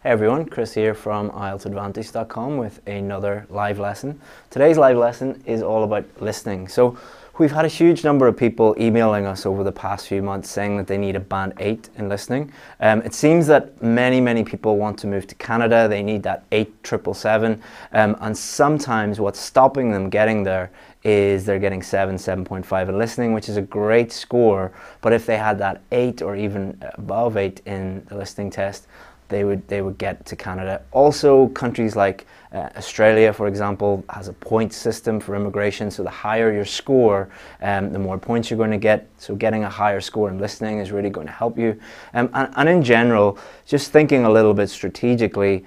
Hey everyone, Chris here from IeltsAdvantage.com with another live lesson. Today's live lesson is all about listening. So we've had a huge number of people emailing us over the past few months saying that they need a band 8 in listening. It seems that many people want to move to Canada. They need that 8,777, and sometimes what's stopping them getting there is they're getting 7.5 in listening, which is a great score, but if they had that 8 or even above 8 in the listening test, they would get to Canada. Also, countries like Australia, for example, has a point system for immigration, so the higher your score, the more points you're going to get. So getting a higher score in listening is really going to help you. And in general, just thinking a little bit strategically,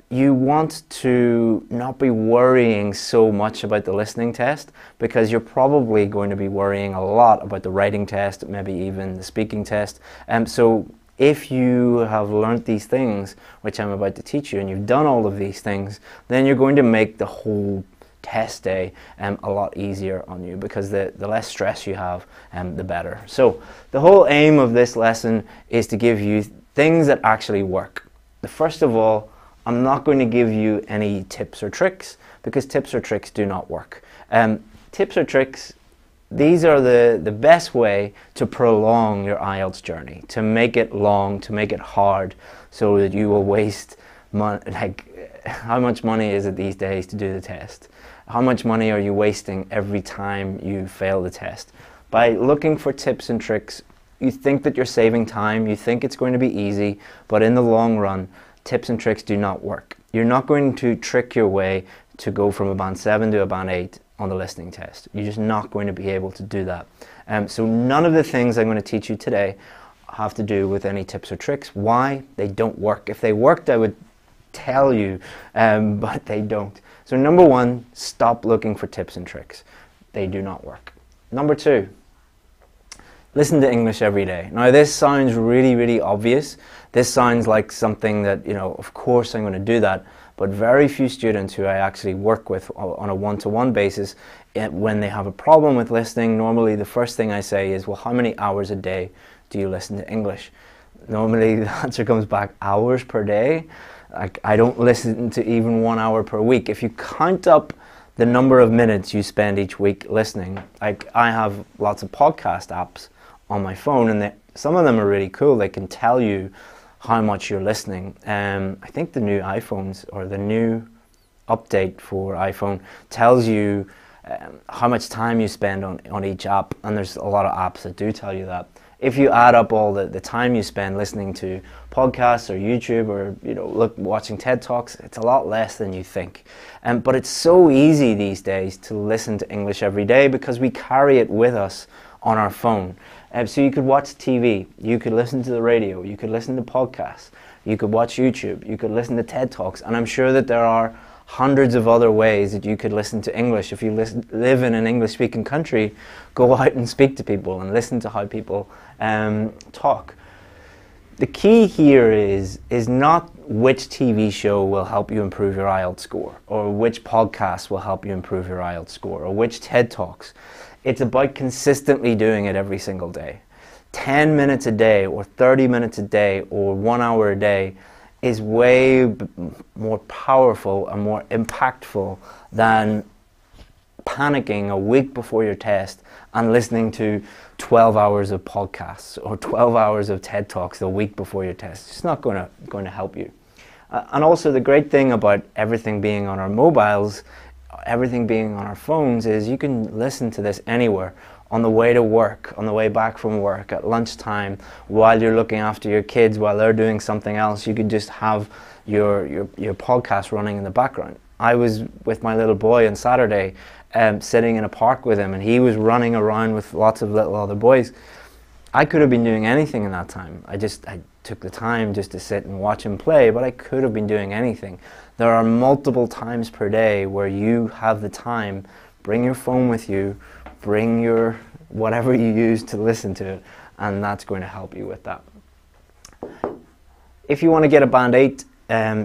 you want to not be worrying so much about the listening test, because you're probably going to be worrying a lot about the writing test, maybe even the speaking test. So if you have learned these things, which I'm about to teach you, and you've done all of these things, then you're going to make the whole test day a lot easier on you, because the less stress you have, the better. So the whole aim of this lesson is to give you things that actually work. First of all, I'm not going to give you any tips or tricks, because tips or tricks do not work. Tips or tricks, these are the best way to prolong your IELTS journey, to make it long, to make it hard, so that you will waste money. Like, how much money is it these days to do the test? How much money are you wasting every time you fail the test? By looking for tips and tricks, you think that you're saving time, you think it's going to be easy, but in the long run, tips and tricks do not work. You're not going to trick your way to go from a band 7 to a band 8 on the listening test. You're just not going to be able to do that. So none of the things I'm going to teach you today have to do with any tips or tricks. Why? They don't work. If they worked, I would tell you, but they don't. So number one, stop looking for tips and tricks. They do not work. Number two, listen to English every day. Now this sounds really obvious. This sounds like something that, you know, of course I'm going to do that. But very few students who I actually work with on a one-to-one basis, when they have a problem with listening, normally the first thing I say is, well, how many hours a day do you listen to English? Normally the answer comes back, hours per day. Like, I don't listen to even 1 hour per week. If you count up the number of minutes you spend each week listening, like, I have lots of podcast apps on my phone, and some of them are really cool. They can tell you how much you're listening. I think the new iPhones, or the new update for iPhone, tells you how much time you spend on each app, and there's a lot of apps that do tell you that. If you add up all the time you spend listening to podcasts or YouTube, or watching TED Talks, it's a lot less than you think. But it's so easy these days to listen to English every day, because we carry it with us on our phone. So you could watch TV, you could listen to the radio, you could listen to podcasts, you could watch YouTube, you could listen to TED Talks, and I'm sure that there are hundreds of other ways that you could listen to English. If you live in an English-speaking country, go out and speak to people and listen to how people talk. The key here is not which TV show will help you improve your IELTS score, or which podcast will help you improve your IELTS score, or which TED Talks. It's about consistently doing it every single day. 10 minutes a day, or 30 minutes a day, or 1 hour a day is way more powerful and more impactful than panicking a week before your test and listening to 12 hours of podcasts or 12 hours of TED Talks the week before your test. It's not going to help you. And also, the great thing about everything being on our mobiles, everything being on our phones, is you can listen to this anywhere. On the way to work, on the way back from work, at lunchtime, while you're looking after your kids, while they're doing something else. You could just have your podcast running in the background. I was with my little boy on Saturday, sitting in a park with him, and he was running around with lots of little other boys. I could have been doing anything in that time. I took the time just to sit and watch him play, but I could have been doing anything. There are multiple times per day where you have the time. Bring your phone with you, bring your whatever you use to listen to it, and that's going to help you with that. If you want to get a band 8,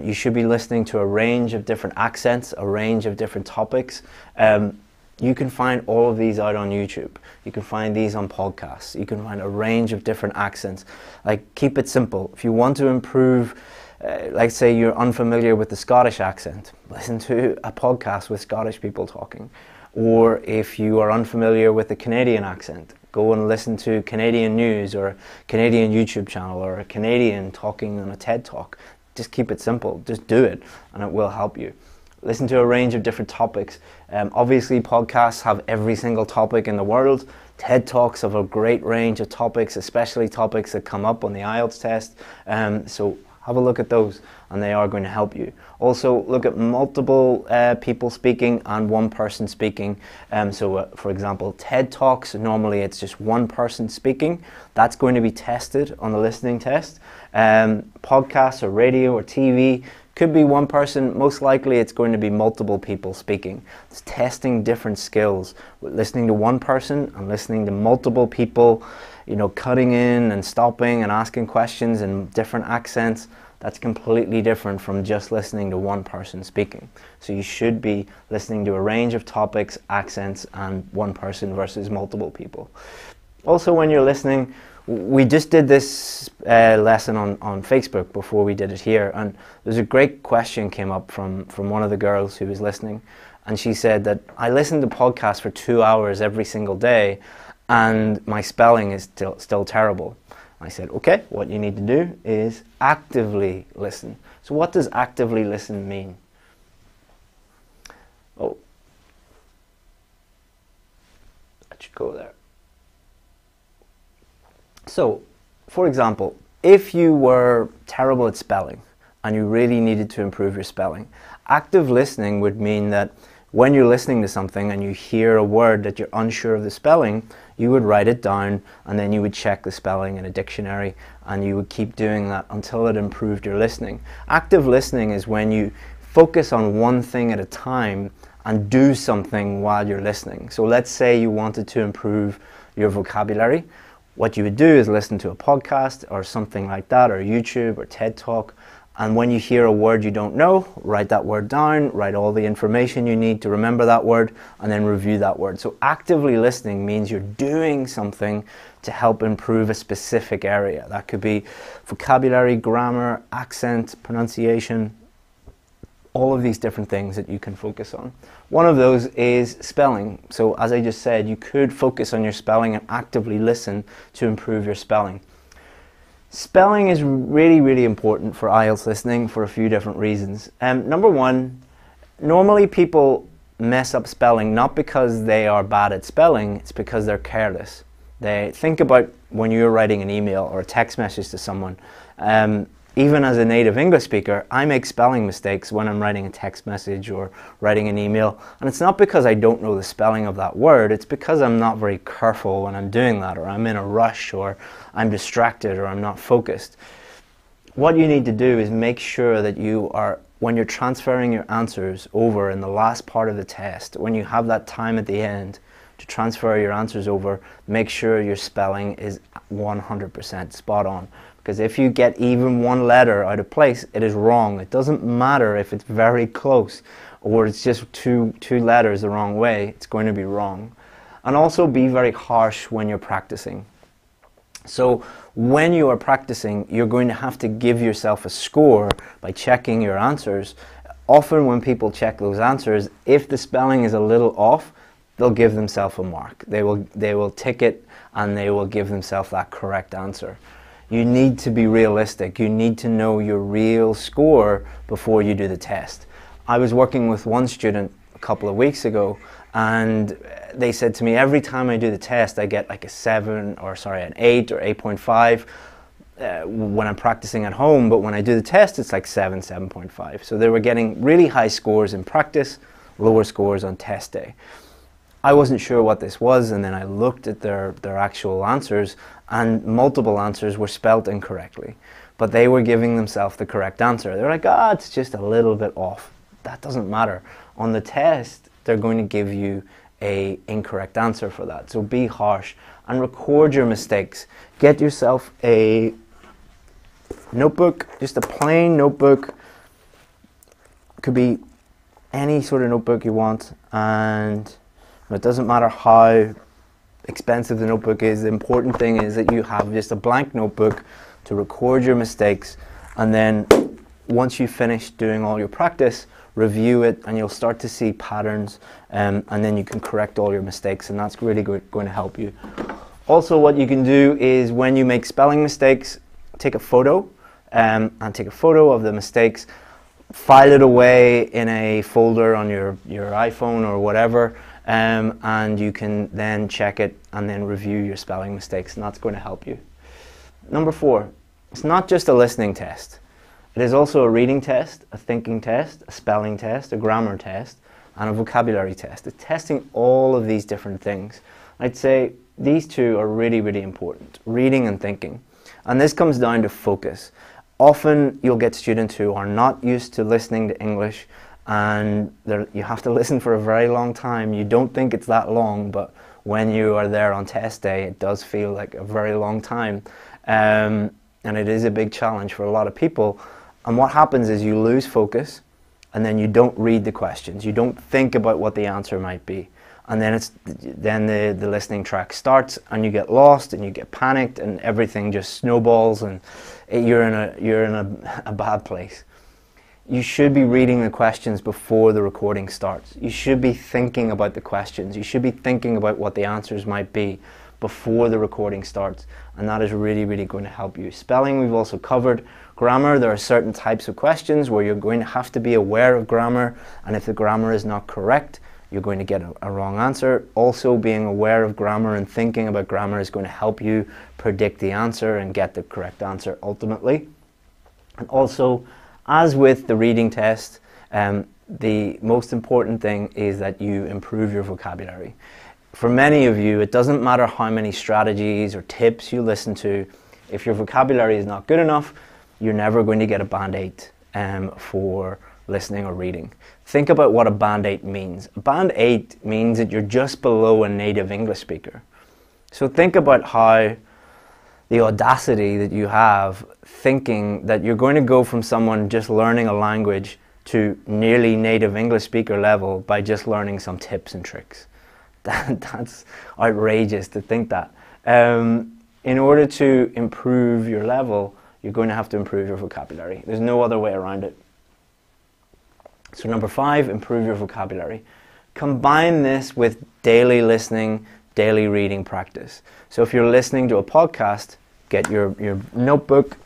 you should be listening to a range of different accents, a range of different topics. You can find all of these out on YouTube. You can find these on podcasts. You can find a range of different accents. Like, keep it simple. If you want to improve Like say you're unfamiliar with the Scottish accent, listen to a podcast with Scottish people talking. Or if you are unfamiliar with the Canadian accent, go and listen to Canadian news or a Canadian YouTube channel or a Canadian talking on a TED Talk. Just keep it simple, just do it and it will help you. Listen to a range of different topics. Obviously podcasts have every single topic in the world. TED Talks have a great range of topics, especially topics that come up on the Ielts test. So have a look at those and they are going to help you. Also look at multiple people speaking and one person speaking. For example, TED Talks, normally it's just one person speaking. That's going to be tested on the listening test. Podcasts or radio or TV, could be one person, most likely it's going to be multiple people speaking. It's testing different skills. Listening to one person and listening to multiple people, you know, cutting in and stopping and asking questions in different accents, that's completely different from just listening to one person speaking. So you should be listening to a range of topics, accents, and one person versus multiple people. Also, when you're listening, we just did this lesson on Facebook before we did it here, and there's a great question came up from one of the girls who was listening, and she said that I listen to podcasts for 2 hours every single day and my spelling is still terrible. I said, okay, what you need to do is actively listen. So what does actively listen mean? Oh, that should go there. So, for example, if you were terrible at spelling and you really needed to improve your spelling, active listening would mean that when you're listening to something and you hear a word that you're unsure of the spelling, you would write it down and then you would check the spelling in a dictionary and you would keep doing that until it improved your listening. Active listening is when you focus on one thing at a time and do something while you're listening. So let's say you wanted to improve your vocabulary. What you would do is listen to a podcast or something like that, or YouTube or TED Talk, and when you hear a word you don't know, write that word down, write all the information you need to remember that word, and then review that word. So actively listening means you're doing something to help improve a specific area. That could be vocabulary, grammar, accent, pronunciation, all of these different things that you can focus on. One of those is spelling. So as I just said, you could focus on your spelling and actively listen to improve your spelling. Spelling is really, really important for IELTS listening for a few different reasons. Number one, normally people mess up spelling not because they are bad at spelling, it's because they're careless. They think about when you're writing an email or a text message to someone. Even as a native English speaker, I make spelling mistakes when I'm writing a text message or writing an email. And it's not because I don't know the spelling of that word, it's because I'm not very careful when I'm doing that, or I'm in a rush, or I'm distracted, or I'm not focused. What you need to do is make sure that you are, when you're transferring your answers over in the last part of the test, when you have that time at the end to transfer your answers over, make sure your spelling is 100% spot on. Because if you get even one letter out of place, it is wrong. It doesn't matter if it's very close or it's just two letters the wrong way, it's going to be wrong. And also be very harsh when you're practicing. So when you are practicing, you're going to have to give yourself a score by checking your answers. Often when people check those answers, if the spelling is a little off, they'll give themselves a mark. They will tick it and they will give themselves that correct answer. You need to be realistic. You need to know your real score before you do the test. I was working with one student a couple of weeks ago and they said to me, every time I do the test I get like an 8 or 8.5 when I'm practicing at home, but when I do the test it's like 7.5. So they were getting really high scores in practice, lower scores on test day. I wasn't sure what this was, and then I looked at their actual answers, and multiple answers were spelt incorrectly. But they were giving themselves the correct answer. They're like, ah, it's just a little bit off. That doesn't matter. On the test, they're going to give you an incorrect answer for that. So be harsh and record your mistakes. Get yourself a notebook, just a plain notebook. Could be any sort of notebook you want, and it doesn't matter how expensive the notebook is. The important thing is that you have just a blank notebook to record your mistakes, and then once you finish doing all your practice, review it, and you'll start to see patterns, and then you can correct all your mistakes, and that's really going to help you. Also, what you can do is when you make spelling mistakes, take a photo, and take a photo of the mistakes, file it away in a folder on your iPhone or whatever, and you can then check it and then review your spelling mistakes, and that's going to help you. Number 4, it's not just a listening test. It is also a reading test, a thinking test, a spelling test, a grammar test, and a vocabulary test. It's testing all of these different things. I'd say these two are really, really important, reading and thinking. And this comes down to focus. Often you'll get students who are not used to listening to English, and you have to listen for a very long time. You don't think it's that long, but when you are there on test day, it does feel like a very long time. And it is a big challenge for a lot of people. And what happens is you lose focus, and then you don't read the questions. You don't think about what the answer might be. And then the listening track starts, and you get lost, and you get panicked, and everything just snowballs, and you're in a bad place. You should be reading the questions before the recording starts. You should be thinking about the questions. You should be thinking about what the answers might be before the recording starts, and that is really, really going to help you. Spelling, we've also covered. Grammar, there are certain types of questions where you're going to have to be aware of grammar, and if the grammar is not correct, you're going to get a wrong answer. Also, being aware of grammar and thinking about grammar is going to help you predict the answer and get the correct answer ultimately. And also, as with the reading test, the most important thing is that you improve your vocabulary. For many of you, it doesn't matter how many strategies or tips you listen to. If your vocabulary is not good enough, you're never going to get a band 8 for listening or reading. Think about what a band 8 means. A band 8 means that you're just below a native English speaker. So think about how the audacity that you have thinking that you're going to go from someone just learning a language to nearly native English speaker level by just learning some tips and tricks. That's outrageous to think that. In order to improve your level, you're going to have to improve your vocabulary. There's no other way around it. So number 5, improve your vocabulary. Combine this with daily listening, daily reading practice. So if you're listening to a podcast, get your notebook,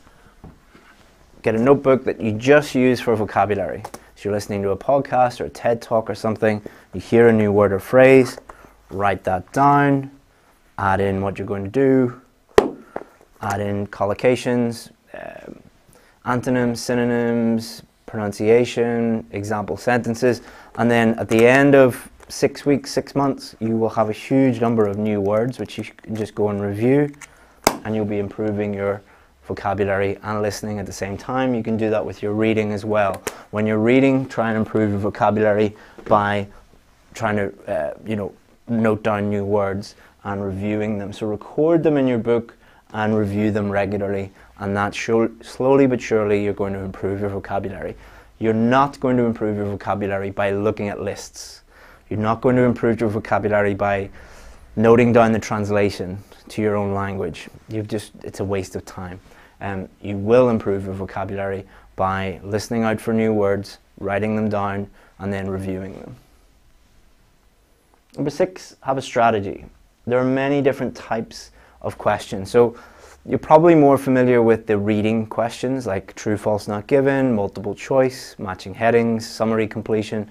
get a notebook that you just use for vocabulary. So you're listening to a podcast or a TED Talk or something, you hear a new word or phrase, write that down, add in what you're going to do, add in collocations, antonyms, synonyms, pronunciation, example sentences, and then at the end of 6 weeks, 6 months, you will have a huge number of new words which you can just go and review, and you'll be improving your vocabulary and listening at the same time. You can do that with your reading as well. When you're reading, try and improve your vocabulary by trying to note down new words and reviewing them. So record them in your book and review them regularly, and that slowly but surely you're going to improve your vocabulary. You're not going to improve your vocabulary by looking at lists. You're not going to improve your vocabulary by noting down the translation to your own language. It's a waste of time. You will improve your vocabulary by listening out for new words, writing them down, and then reviewing them. Number 6, have a strategy. There are many different types of questions. So you're probably more familiar with the reading questions like true, false, not given, multiple choice, matching headings, summary completion.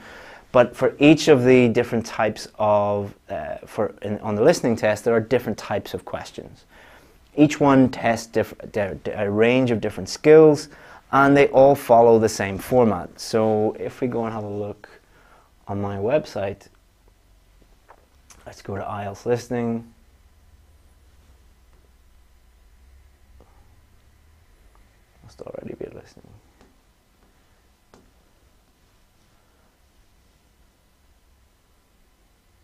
But for each of the different types of, on the listening test, there are different types of questions. Each one tests a range of different skills, and they all follow the same format. So if we go and have a look on my website, let's go to Ielts listening. Must already be listening.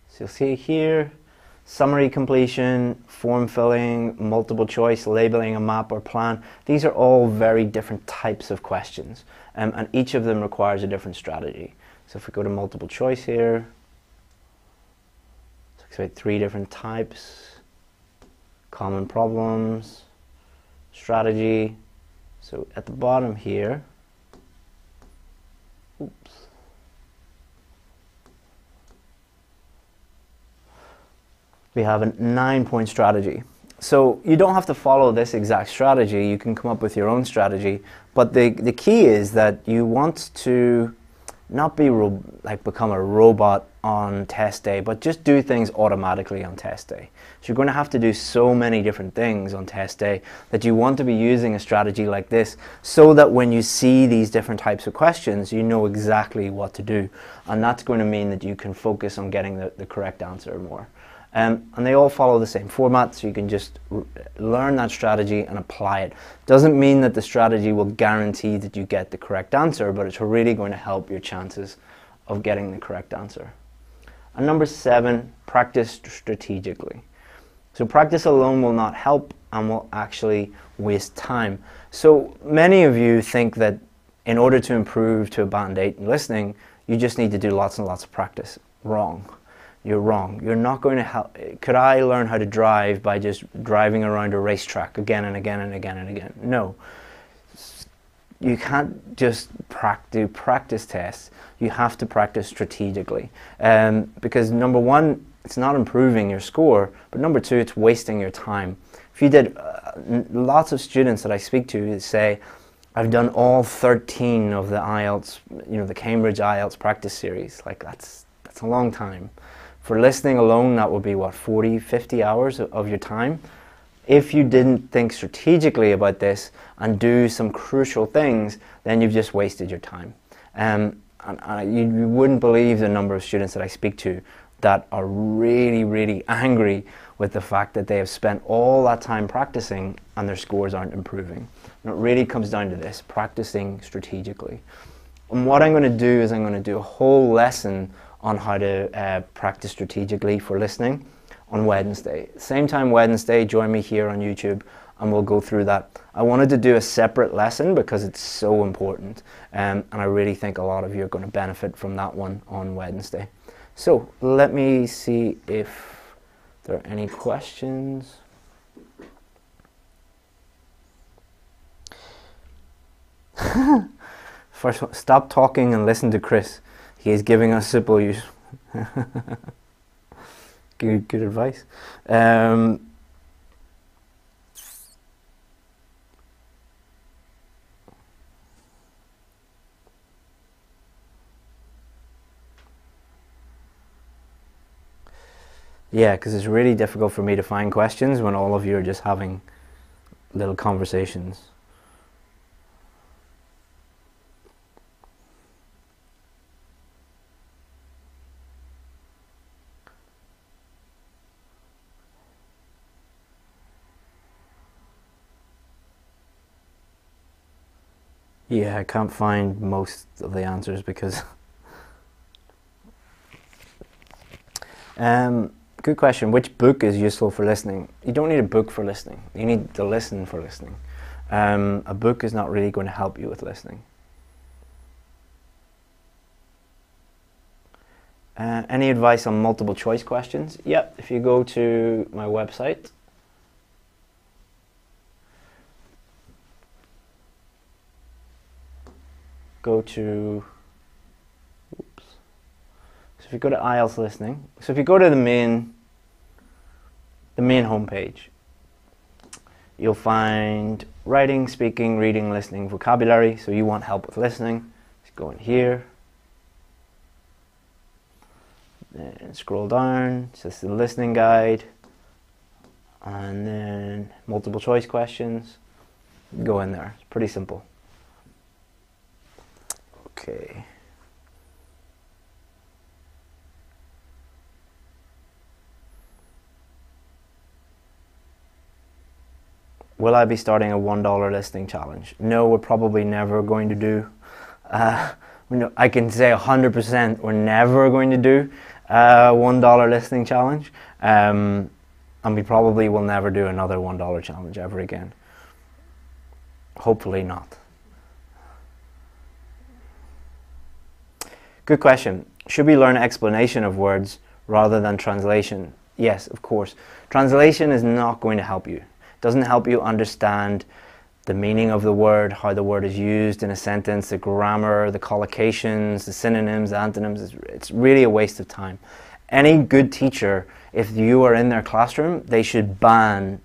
So you'll see here, summary completion, form filling, multiple choice, labeling a map or plan. These are all very different types of questions, and each of them requires a different strategy. So if we go to multiple choice here, it talks about 3 different types: common problems, strategy. So at the bottom here, Oops. We have a 9-point strategy. So you don't have to follow this exact strategy. You can come up with your own strategy. But the key is that you want to not be become a robot on test day, but just do things automatically on test day. So you're going to have to do so many different things on test day that you want to be using a strategy like this so that when you see these different types of questions, you know exactly what to do. And that's going to mean that you can focus on getting the correct answer more. And they all follow the same format, so you can just learn that strategy and apply it. Doesn't mean that the strategy will guarantee that you get the correct answer, but it's really going to help your chances of getting the correct answer. And number 7, practice strategically. So practice alone will not help and will actually waste time. So many of you think that in order to improve to a band 8 in listening, you just need to do lots and lots of practice. Wrong. You're wrong. You're not going to help. Could I learn how to drive by just driving around a racetrack again and again and again and again? No. You can't just do practice tests. You have to practice strategically. Because number 1, it's not improving your score, but number 2, it's wasting your time. If you did, lots of students that I speak to say, I've done all 13 of the Ielts, the Cambridge Ielts practice series. Like that's a long time. For listening alone, that would be what, 40, 50 hours of your time? If you didn't think strategically about this and do some crucial things, then you've just wasted your time. And you wouldn't believe the number of students that I speak to that are really, really angry with the fact that they have spent all that time practicing and their scores aren't improving. And it really comes down to this, practicing strategically. And what I'm going to do is I'm going to do a whole lesson on how to practice strategically for listening on Wednesday. Same time Wednesday, join me here on YouTube and we'll go through that. I wanted to do a separate lesson because it's so important, and I really think a lot of you are going to benefit from that one on Wednesday. So let me see if there are any questions. First one, stop talking and listen to Chris. He is giving us simple use. Good advice. Yeah, because it's really difficult for me to find questions when all of you are just having little conversations. Yeah, I can't find most of the answers because... good question. Which book is useful for listening? You don't need a book for listening. You need to listen for listening. A book is not really going to help you with listening. Any advice on multiple choice questions? Yeah, if you go to my website, go to, oops. So if you go to IELTS listening, so if you go to the main homepage, you'll find writing, speaking, reading, listening, vocabulary. So you want help with listening, just go in here, then scroll down, it says the listening guide, and then multiple choice questions, go in there. It's pretty simple. Okay. Will I be starting a $1 listening challenge? No, we're probably never going to do. I can say 100% we're never going to do a $1 listening challenge. And we probably will never do another $1 challenge ever again. Hopefully not. Good question. Should we learn explanation of words rather than translation? Yes, of course. Translation is not going to help you. It doesn't help you understand the meaning of the word, how the word is used in a sentence, the grammar, the collocations, the synonyms, the antonyms. It's really a waste of time. Any good teacher, if you are in their classroom, they should ban,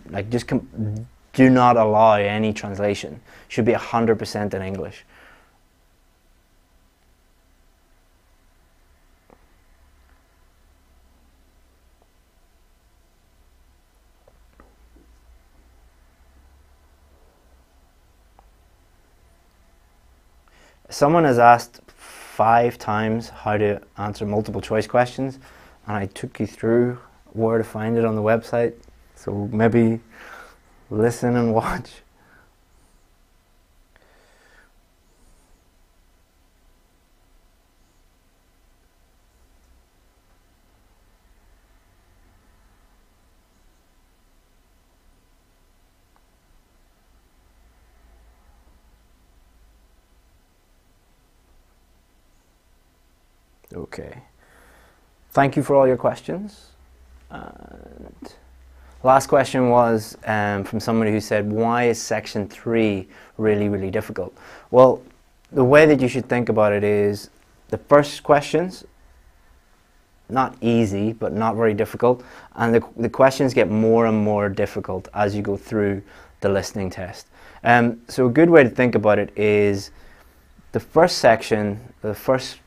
like do not allow any translation. It should be 100% in English. Someone has asked 5 times how to answer multiple choice questions, and I took you through where to find it on the website, so maybe listen and watch. Okay. Thank you for all your questions. And last question was from somebody who said, why is section 3 really, really difficult? Well, the way that you should think about it is the first questions, not easy, but not very difficult. And the questions get more and more difficult as you go through the listening test. So a good way to think about it is the first section, the first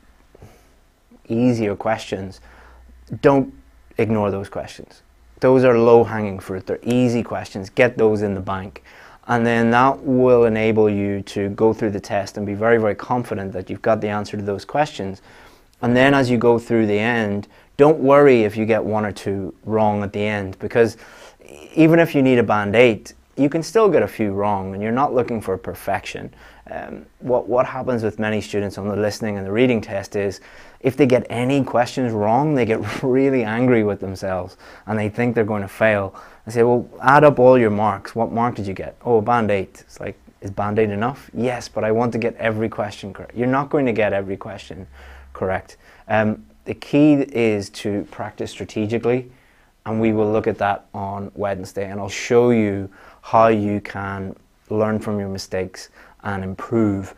easier questions, don't ignore those questions. Those are low-hanging fruit. They're easy questions. Get those in the bank. And then that will enable you to go through the test and be very, very confident that you've got the answer to those questions. And then as you go through the end, don't worry if you get 1 or 2 wrong at the end, because even if you need a band 8, you can still get a few wrong, and you're not looking for perfection. What happens with many students on the listening and the reading test is if they get any questions wrong, they get really angry with themselves and they think they're going to fail. I say, well, add up all your marks. What mark did you get? Oh, band 8. It's like, is band 8 enough? Yes, but I want to get every question correct. You're not going to get every question correct. The key is to practice strategically, and we will look at that on Wednesday, and I'll show you how you can learn from your mistakes and improve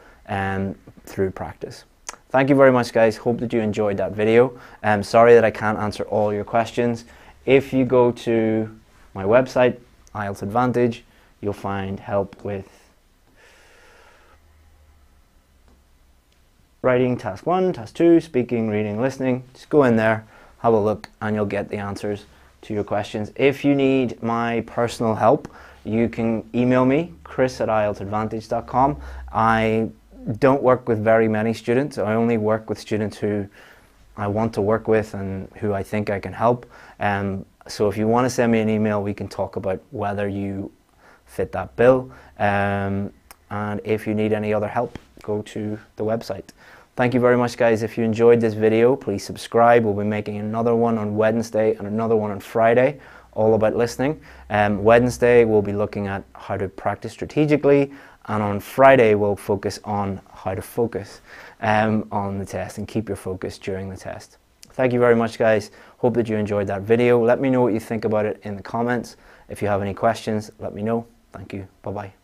through practice. Thank you very much, guys. Hope that you enjoyed that video. Sorry that I can't answer all your questions. If you go to my website, IELTS Advantage, you'll find help with writing task 1, task 2, speaking, reading, listening. Just go in there, have a look, and you'll get the answers to your questions. If you need my personal help, you can email me, chris@ieltsadvantage.com. I don't work with very many students. I only work with students who I want to work with and who I think I can help. So if you want to send me an email, we can talk about whether you fit that bill. And if you need any other help, go to the website. Thank you very much, guys. If you enjoyed this video, please subscribe. We'll be making another one on Wednesday and another one on Friday, all about listening. Wednesday, we'll be looking at how to practice strategically, and on Friday, we'll focus on how to focus on the test and keep your focus during the test. Thank you very much, guys. Hope that you enjoyed that video. Let me know what you think about it in the comments. If you have any questions, let me know. Thank you. Bye-bye.